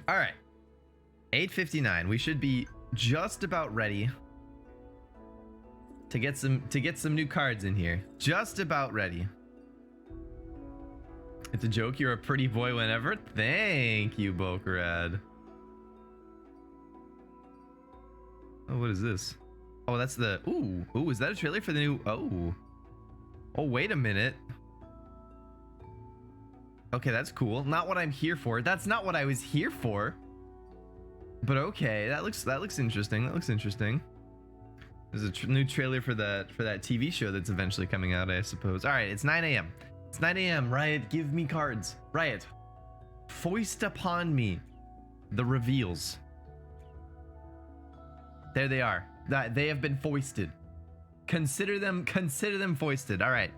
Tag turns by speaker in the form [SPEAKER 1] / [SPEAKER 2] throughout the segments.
[SPEAKER 1] All right. 8:59. We should be just about ready to get some new cards in here. Just about ready. It's a joke. You're a pretty boy whenever. Thank you, Bokarad. Oh, what is this? Oh, that's the... Ooh, is that a trailer for the new... Oh, wait a minute. Okay, that's cool. Not what I'm here for. That's not what I was here for. But okay, that looks interesting. That looks interesting. There's a new trailer for that TV show that's eventually coming out, I suppose. All right, it's 9 a.m. It's 9 a.m. Riot, give me cards. Riot, foist upon me the reveals. There they are. They have been foisted. Consider them foisted. All right,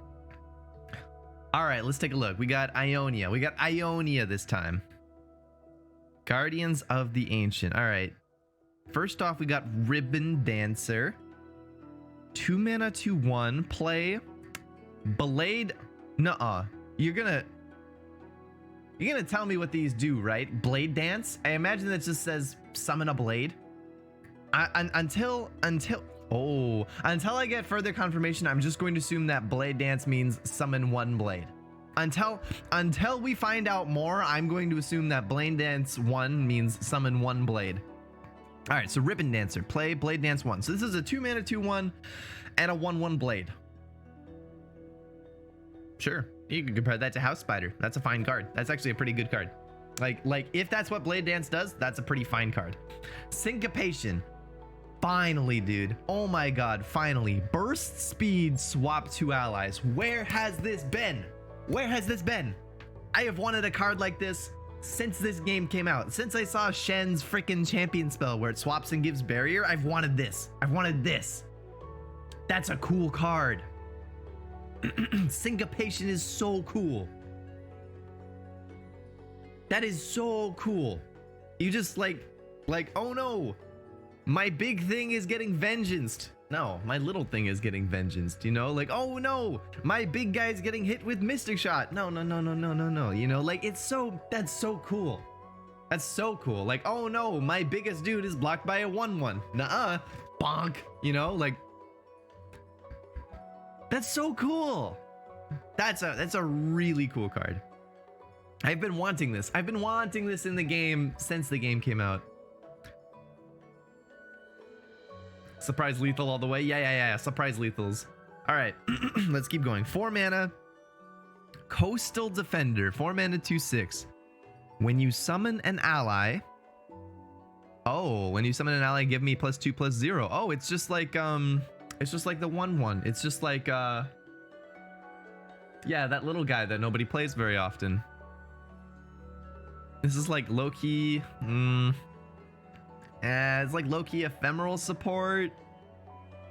[SPEAKER 1] let's take a look. We got Ionia. We got Ionia this time. Guardians of the Ancient. All right. First off, we got Ribbon Dancer. 2 mana, 2/1. Play Blade. Nuh-uh. You're gonna tell me what these do, right? Blade Dance? I imagine that just says summon a blade. Until I get further confirmation, I'm just going to assume that Blade Dance means summon one blade. Until we find out more, I'm going to assume that Blade Dance 1 means summon one blade. All right, so Ribbon Dancer, play Blade Dance 1. So this is a 2 mana, 2/1, and a 1/1 blade. Sure, you can compare that to House Spider. That's a fine card. That's actually a pretty good card. Like if that's what Blade Dance does, that's a pretty fine card. Syncopation. Finally, dude. Oh my god, finally. Burst speed, swap 2 allies. Where has this been? Where has this been? I have wanted a card like this since this game came out. Since I saw Shen's freaking champion spell where it swaps and gives barrier, I've wanted this. I've wanted this. That's a cool card. Syncopation is so cool. That is so cool. You just like, oh no, my big thing is getting vengeanced. No, my little thing is getting vengeanced, you know? Like, oh no, my big guy's getting hit with Mystic Shot. No. You know, like that's so cool. That's so cool. Like, oh no, my biggest dude is blocked by a 1/1. Nuh-uh, bonk, you know, like that's so cool. That's a really cool card. I've been wanting this. I've been wanting this in the game since the game came out. Surprise lethal all the way. Yeah. Surprise lethals. All right, let's keep going. 4 mana. Coastal Defender. 4 mana, 2/6. When you summon an ally. Oh, when you summon an ally, give me +2/+0. Oh, it's just like the 1/1. It's just like yeah, that little guy that nobody plays very often. This is like low-key. It's like low-key ephemeral support.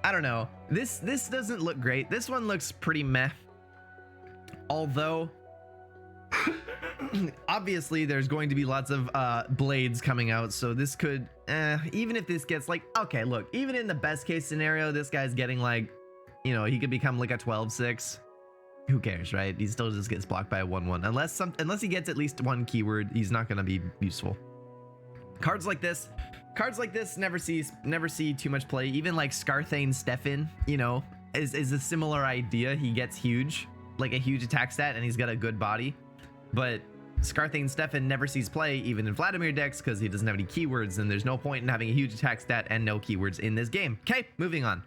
[SPEAKER 1] I don't know. This doesn't look great. This one looks pretty meh. Although obviously there's going to be lots of blades coming out, so this could even if this gets like, okay, look, even in the best case scenario, this guy's getting like, you know, he could become like a 12/6. Who cares, right? He still just gets blocked by a 1/1. Unless he gets at least one keyword, he's not going to be useful. Cards like this never see too much play. Even like Scarthane Stefan, you know, is a similar idea. He gets huge, like a huge attack stat, and he's got a good body. But Scarthane Stefan never sees play, even in Vladimir decks, because he doesn't have any keywords, and there's no point in having a huge attack stat and no keywords in this game. Okay, moving on.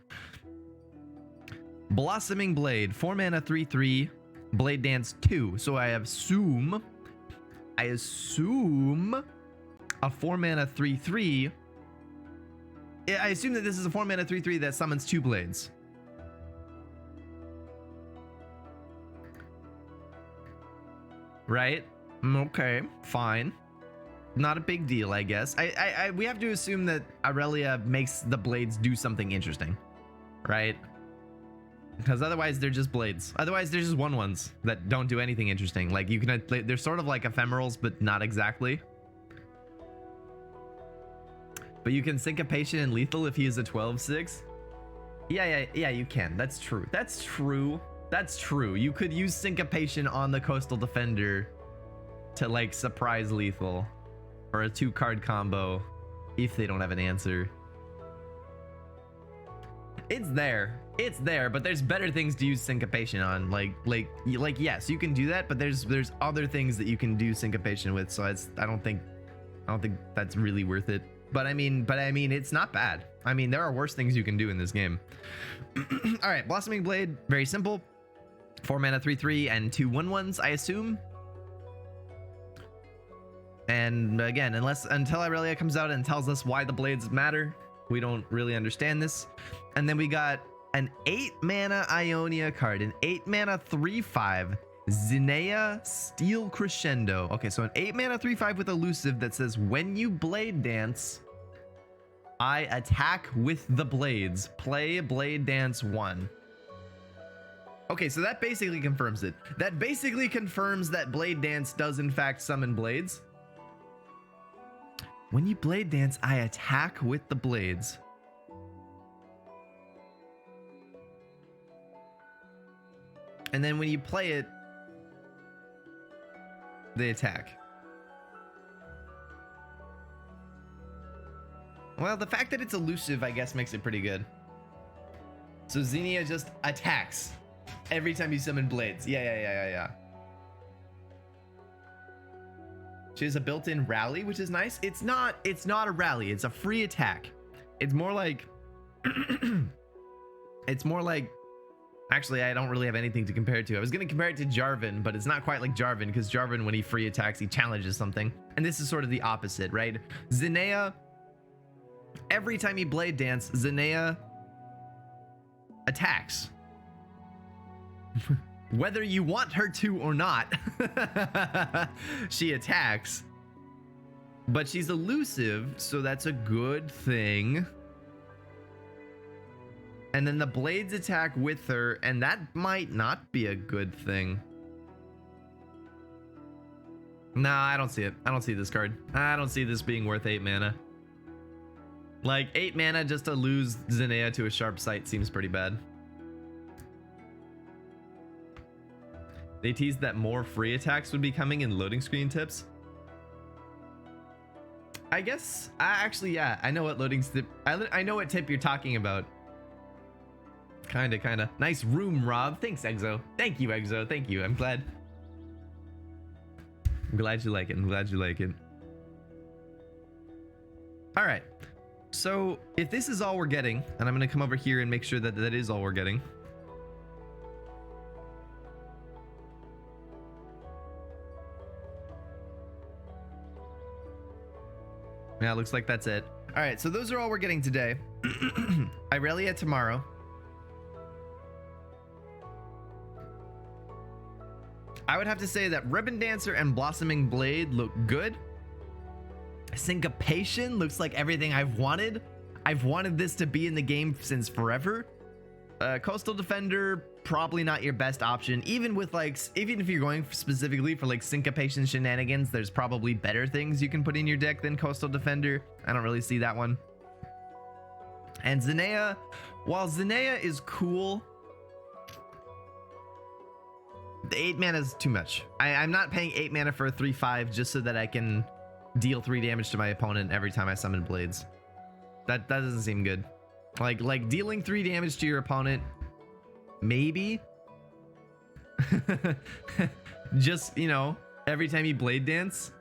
[SPEAKER 1] Blossoming Blade, 4 mana, 3/3, Blade Dance 2. So I assume a 4 mana 3/3. I assume that this is a 4 mana 3/3 that summons 2 blades. Right? Okay, fine. Not a big deal, I guess. We have to assume that Aurelia makes the blades do something interesting, right? Because otherwise they're just blades. Otherwise they're just 1/1s that don't do anything interesting. Like you can, they're sort of like ephemerals, but not exactly. But you can Syncopation and Lethal if he is a 12/6. Yeah, you can. That's true. You could use Syncopation on the Coastal Defender to like surprise Lethal. or a 2-card combo if they don't have an answer. It's there, but there's better things to use syncopation on. Like yes, you can do that, but there's other things that you can do syncopation with. So I don't think that's really worth it. But I mean, it's not bad. I mean, there are worse things you can do in this game. All right, Blossoming Blade, very simple. 4 mana, 3/3, and 2 1/1s, I assume. And again, until Irelia comes out and tells us why the blades matter, we don't really understand this. And then we got an 8 mana Ionia card, an 8 mana 3/5 Zinea Steel Crescendo. Okay, so an 8 mana 3/5 with elusive that says when you blade dance, I attack with the blades. Play Blade Dance 1. Okay, so that basically confirms it. That basically confirms that Blade Dance does in fact summon blades. When you blade dance, I attack with the blades. And then when you play it, they attack. Well, the fact that it's elusive, I guess, makes it pretty good. So Zinea just attacks every time you summon blades. Yeah. She has a built-in rally, which is nice. It's not a rally, it's a free attack. It's more like actually, I don't really have anything to compare it to. I was gonna compare it to Jarvan, but it's not quite like Jarvan, because Jarvan, when he free attacks, he challenges something. And this is sort of the opposite, right? Zinea, every time you blade dance, Zinea attacks. Whether you want her to or not, she attacks. But she's elusive, so that's a good thing. And then the blades attack with her, and that might not be a good thing. Nah, I don't see it. I don't see this card. I don't see this being worth 8 mana. Like, 8 mana just to lose Zinea to a sharp sight seems pretty bad. They teased that more free attacks would be coming in loading screen tips. I guess, actually, yeah, I know what loading tip, I know what tip you're talking about. Kinda. Nice room, Rob. Thanks, Exo. Thank you, Exo. Thank you. I'm glad you like it. All right. So if this is all we're getting, and I'm going to come over here and make sure that that is all we're getting. Yeah, looks like that's it. All right, so those are all we're getting today. Irelia tomorrow. I would have to say that Ribbon Dancer and Blossoming Blade look good. Syncopation looks like everything I've wanted. I've wanted this to be in the game since forever. Coastal Defender, probably not your best option. Even if you're going specifically for like syncopation shenanigans, there's probably better things you can put in your deck than Coastal Defender. I don't really see that one. And Zinea, while Zinea is cool, the 8 mana is too much. I'm not paying 8 mana for a 3/5 just so that I can deal 3 damage to my opponent every time I summon blades. That doesn't seem good. Like dealing 3 damage to your opponent, maybe. Just, you know, every time you blade dance,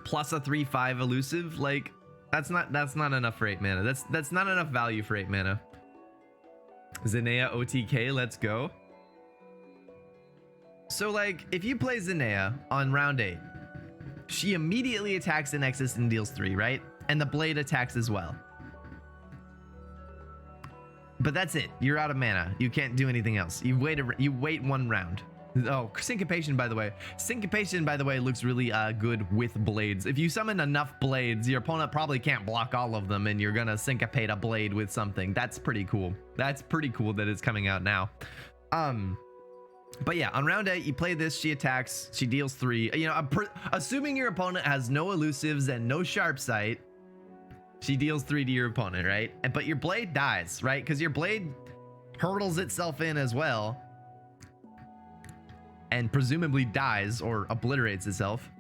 [SPEAKER 1] plus a 3/5 elusive, like that's not enough for 8 mana. That's not enough value for 8 mana. Zinea OTK, let's go. So like, if you play Zinea on round 8, she immediately attacks the Nexus and deals 3, right? And the blade attacks as well. But that's it. You're out of mana. You can't do anything else. You wait 1 round. Oh, Syncopation, by the way. Syncopation, by the way, looks really good with blades. If you summon enough blades, your opponent probably can't block all of them, and you're gonna syncopate a blade with something. That's pretty cool. That's pretty cool that it's coming out now. But yeah, on round 8, you play this, she attacks, she deals 3. You know, assuming your opponent has no elusives and no sharp sight, she deals 3 to your opponent, right? But your blade dies, right? Because your blade hurdles itself in as well, and presumably dies or obliterates itself.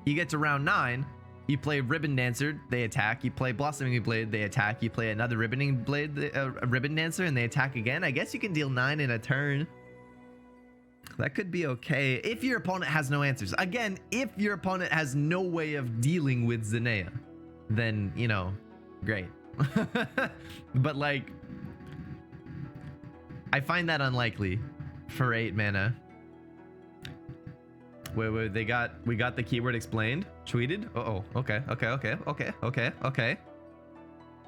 [SPEAKER 1] You get to round 9, you play Ribbon Dancer, they attack. You play Blossoming Blade, they attack. You play another Ribbon Dancer, and they attack again. I guess you can deal 9 in a turn. That could be okay if your opponent has no answers. Again, if your opponent has no way of dealing with Zinnia, then, you know, great. But like, I find that unlikely for 8 mana. Wait, we got the keyword explained, tweeted. Okay.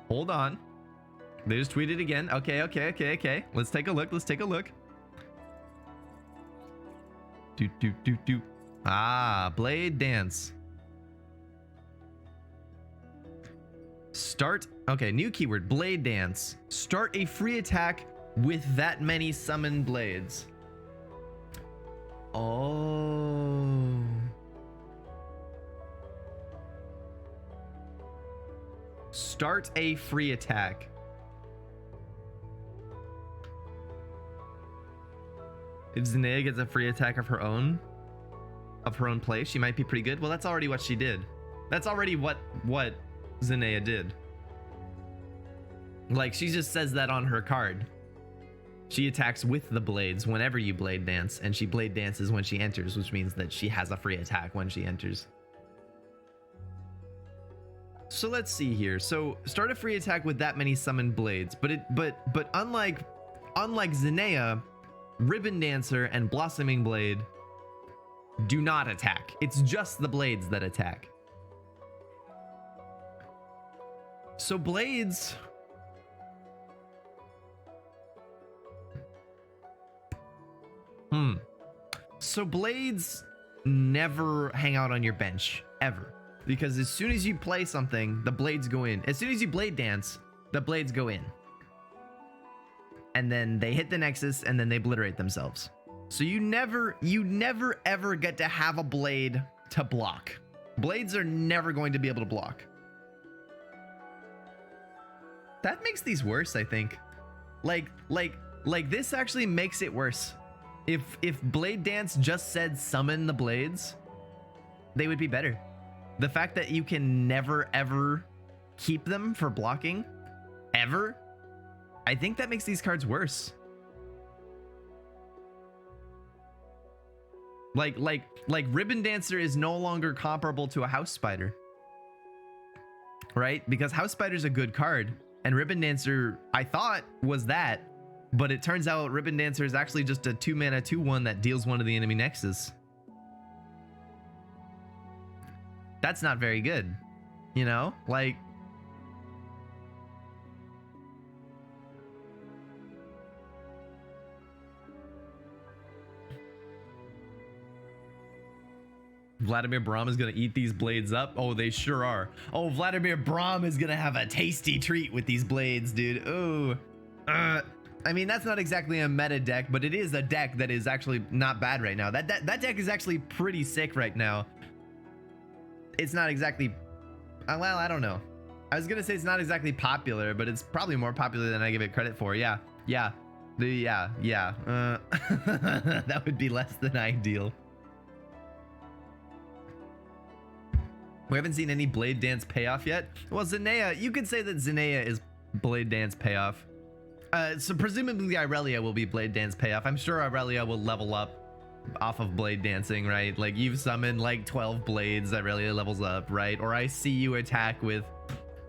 [SPEAKER 1] Hold on. They just tweeted again. Okay. Let's take a look. Do. Ah, Blade Dance. Start. Okay, new keyword, Blade Dance. Start a free attack with that many summoned blades. Oh. Start a free attack. If Zinnia gets a free attack of her own play, she might be pretty good. Well, that's already what she did. That's already what Zinnia did. Like, she just says that on her card. She attacks with the blades whenever you blade dance, and she blade dances when she enters, which means that she has a free attack when she enters. So let's see here. So start a free attack with that many summoned blades, but unlike Zinnia, Ribbon Dancer and Blossoming Blade do not attack. It's just the blades that attack. So blades... So blades never hang out on your bench, ever. Because as soon as you play something, the blades go in. As soon as you blade dance, the blades go in. And then they hit the Nexus, and then they obliterate themselves. So you never ever get to have a blade to block. Blades are never going to be able to block. That makes these worse, I think. Like this actually makes it worse. If Blade Dance just said summon the blades, they would be better. The fact that you can never ever keep them for blocking, ever, I think that makes these cards worse. Like Ribbon Dancer is no longer comparable to a House Spider, right? Because House Spider's a good card, and Ribbon Dancer I thought was that, but it turns out Ribbon Dancer is actually just a 2-mana 2/1 that deals one to the enemy Nexus. That's not very good, you know? Like, Vladimir Braum is gonna eat these blades up. Oh, they sure are. Oh, Vladimir Braum is gonna have a tasty treat with these blades, dude. Ooh. I mean, that's not exactly a meta deck, but it is a deck that is actually not bad right now. That deck is actually pretty sick right now. It's not exactly, well, I don't know. I was gonna say it's not exactly popular, but it's probably more popular than I give it credit for. Yeah. That would be less than ideal. We haven't seen any Blade Dance payoff yet. Well, Zinnia, you could say that Zinnia is Blade Dance payoff. So presumably Irelia will be Blade Dance payoff. I'm sure Irelia will level up off of Blade Dancing, right? Like, you've summoned like 12 blades, Irelia levels up, right? Or I see you attack with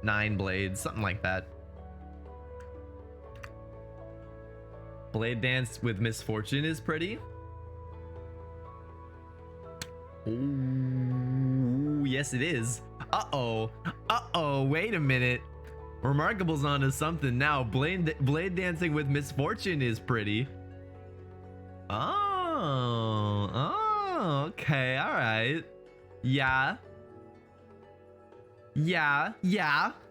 [SPEAKER 1] 9 blades, something like that. Blade Dance with Misfortune is pretty. Ooh, yes it is. Uh-oh, wait a minute. Remarkable's onto something now. Blade Dancing with Misfortune is pretty. Oh, okay, all right. Yeah,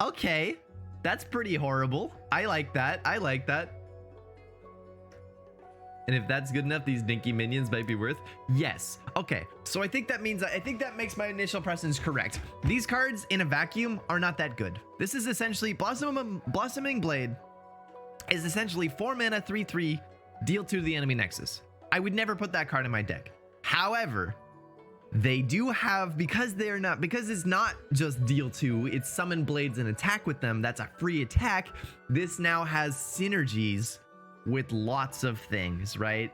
[SPEAKER 1] okay. That's pretty horrible. I like that. And if that's good enough, these dinky minions might be worth. Yes. Okay. So I think that makes my initial presence correct. These cards in a vacuum are not that good. This is essentially Blossoming Blade is essentially 4 mana 3/3 deal 2 to the enemy Nexus. I would never put that card in my deck. However, They do have, because it's not just deal 2, it's summon blades and attack with them. That's a free attack. This now has synergies with lots of things, right?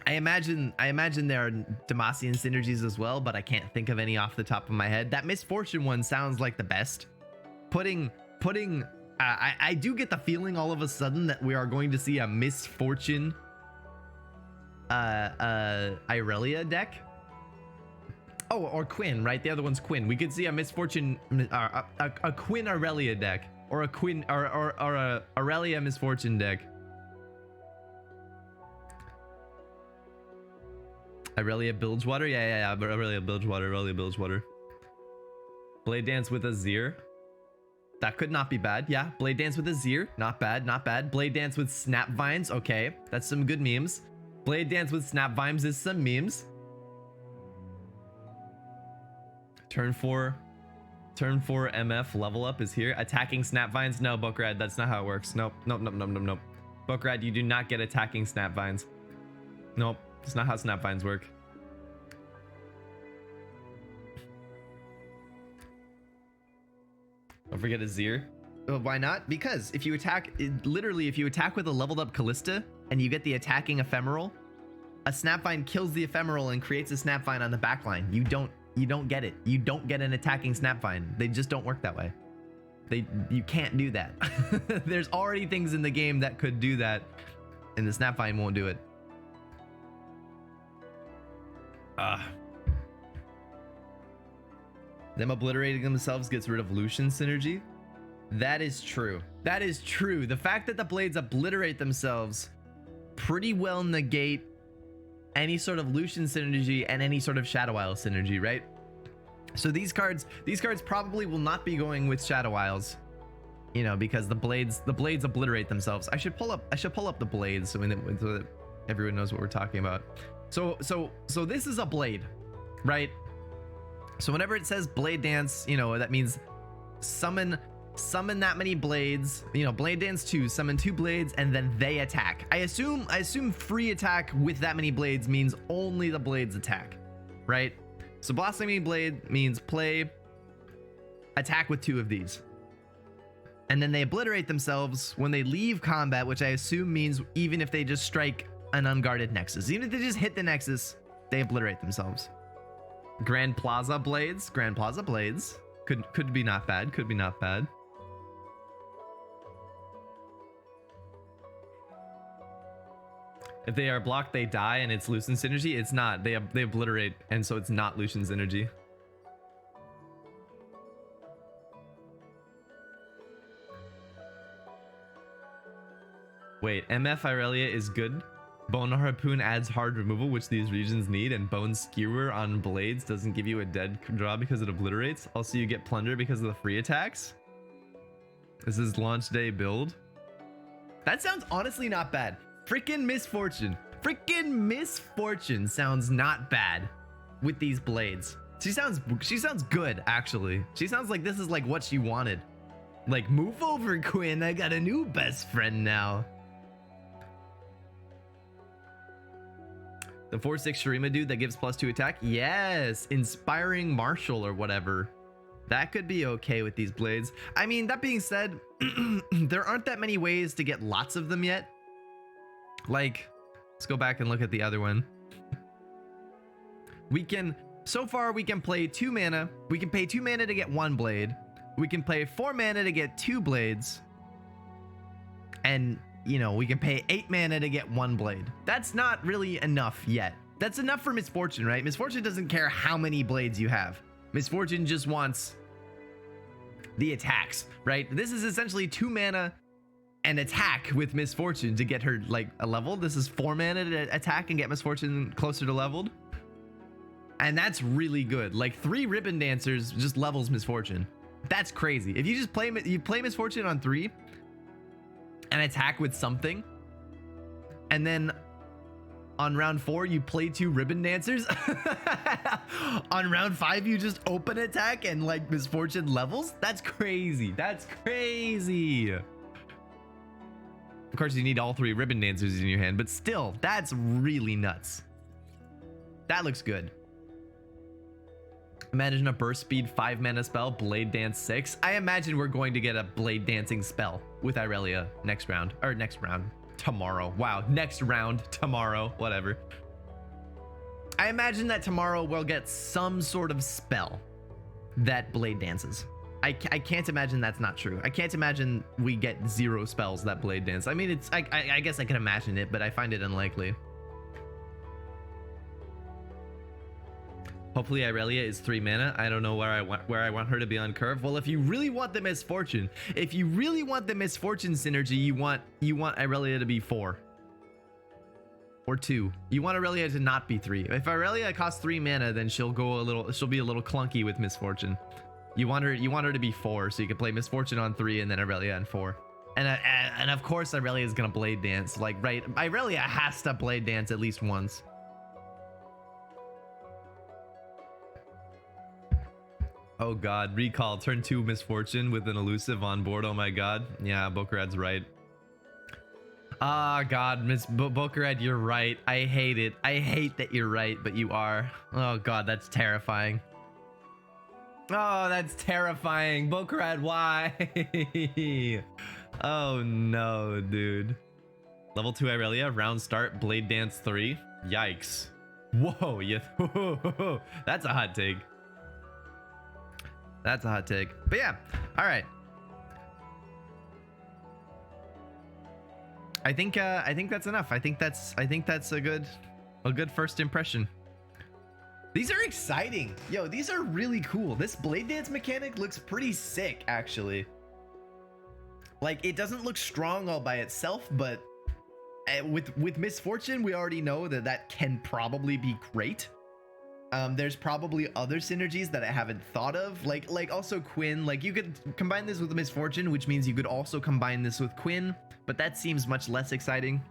[SPEAKER 1] I imagine there are Demacian synergies as well, but I can't think of any off the top of my head. That Misfortune one sounds like the best. I do get the feeling all of a sudden that we are going to see a Misfortune Irelia deck. Oh, or Quinn, right? The other one's Quinn. We could see a Misfortune, a Quinn Irelia deck, or a Quinn or a Irelia Misfortune deck. Irelia Bilgewater? Yeah. Irelia Bilgewater. Blade Dance with Azir. That could not be bad. Yeah, Blade Dance with Azir. Not bad. Blade Dance with Snap Vines. Okay, that's some good memes. Blade Dance with Snap Vines is some memes. Turn 4 MF level up is here. Attacking Snap Vines? No, Bokrad, that's not how it works. Nope. Bokrad, you do not get attacking Snap Vines. Nope. That's not how Snap Vines work. Don't forget Azir. Why not? Because if you attack, literally, if you attack with a leveled up Callista and you get the attacking Ephemeral, a Snapvine kills the Ephemeral and creates a Snapvine on the backline. You don't get it. You don't get an attacking Snapvine. They just don't work that way. You can't do that. There's already things in the game that could do that, and the Snapvine won't do it. Them obliterating themselves gets rid of Lucian synergy. That is true. That is true. The fact that the blades obliterate themselves pretty well negate any sort of Lucian synergy and any sort of Shadow Isle synergy, right? So these cards probably will not be going with Shadow Isles, you know, because the blades obliterate themselves. I should pull up the blades so that everyone knows what we're talking about. So this is a blade, right? So whenever it says Blade Dance, you know, that means summon that many blades, you know, Blade Dance 2, summon 2 blades, and then they attack. I assume free attack with that many blades means only the blades attack, right? So Blossoming Blade means play, attack with 2 of these. And then they obliterate themselves when they leave combat, which I assume means even if they just strike an unguarded Nexus. Even if they just hit the Nexus, they obliterate themselves. Grand Plaza Blades could be not bad. If they are blocked, they die, and it's Lucian's synergy. It's not. They obliterate, and so it's not Lucian's energy. Wait, MF Irelia is good. Bone Harpoon adds hard removal, which these regions need, and Bone Skewer on blades doesn't give you a dead draw because it obliterates. Also, you get Plunder because of the free attacks. This is launch day build. That sounds honestly not bad. Freaking Misfortune sounds not bad with these blades. She sounds good, actually. She sounds like this is like what she wanted. Like, move over, Quinn. I got a new best friend now. The 4/6 Shurima dude that gives +2 attack? Yes! Inspiring Marshal or whatever. That could be okay with these blades. I mean, that being said, there aren't that many ways to get lots of them yet. Like, let's go back and look at the other one. So far we can play 2 mana. We can pay 2 mana to get 1 blade. We can pay 4 mana to get 2 blades. And, you know, we can pay 8 mana to get 1 blade. That's not really enough yet. That's enough for Misfortune, right? Misfortune doesn't care how many blades you have. Misfortune just wants the attacks, right? This is essentially 2 mana and attack with Misfortune to get her like a level. This is 4 mana to attack and get Misfortune closer to leveled. And that's really good. Like 3 Ribbon Dancers just levels Misfortune. That's crazy. If you just play Misfortune on 3 and attack with something, and then on round 4 you play 2 Ribbon Dancers, on round 5 you just open attack and like Misfortune levels. That's crazy. That's crazy. Of course you need all 3 Ribbon Dancers in your hand, but still, that's really nuts. That looks good. Imagine a burst speed 5 mana spell, Blade Dance 6. I imagine we're going to get a Blade Dancing spell with Irelia next round. Or next round. Tomorrow. Wow. Next round. Tomorrow. Whatever. I imagine that tomorrow we'll get some sort of spell that Blade Dances. I can't imagine that's not true. I can't imagine we get 0 spells that Blade Dance. I mean, it's I guess I can imagine it, but I find it unlikely. Hopefully Irelia is 3 mana. I don't know where I want her to be on curve. Well, if you really want the misfortune, synergy, you want Irelia to be 4 or 2. You want Irelia to not be 3. If Irelia costs 3 mana, then she'll be a little clunky with misfortune. You want her to be 4, so you can play misfortune on 3 and then Irelia on 4. And of course Irelia is gonna Blade Dance. Like, right, Irelia has to Blade Dance at least once. Oh god, recall, turn 2 misfortune with an elusive on board. Oh my god. Yeah, Bokerad's right. Ah, god, Miss Bokerad, you're right. I hate it. I hate that you're right, but you are. Oh god, that's terrifying. Oh, that's terrifying. Bokerad, why? Oh no, dude. Level 2 Irelia, round start, Blade Dance 3. Yikes. Whoa, yeah. That's a hot take. That's a hot take. But yeah, all right. I think that's enough. I think that's a good first impression. These are exciting. Yo, these are really cool. This Blade Dance mechanic looks pretty sick, actually. Like, it doesn't look strong all by itself, but with misfortune, we already know that can probably be great. There's probably other synergies that I haven't thought of, like also Quinn. Like, you could combine this with misfortune, which means you could also combine this with Quinn, but that seems much less exciting.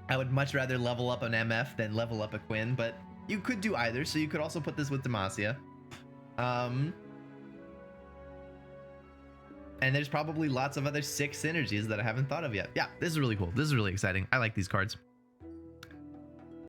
[SPEAKER 1] I would much rather level up an MF than level up a Quinn, but you could do either. So you could also put this with Demacia. And there's probably lots of other sick synergies that I haven't thought of yet. Yeah, this is really cool. This is really exciting. I like these cards.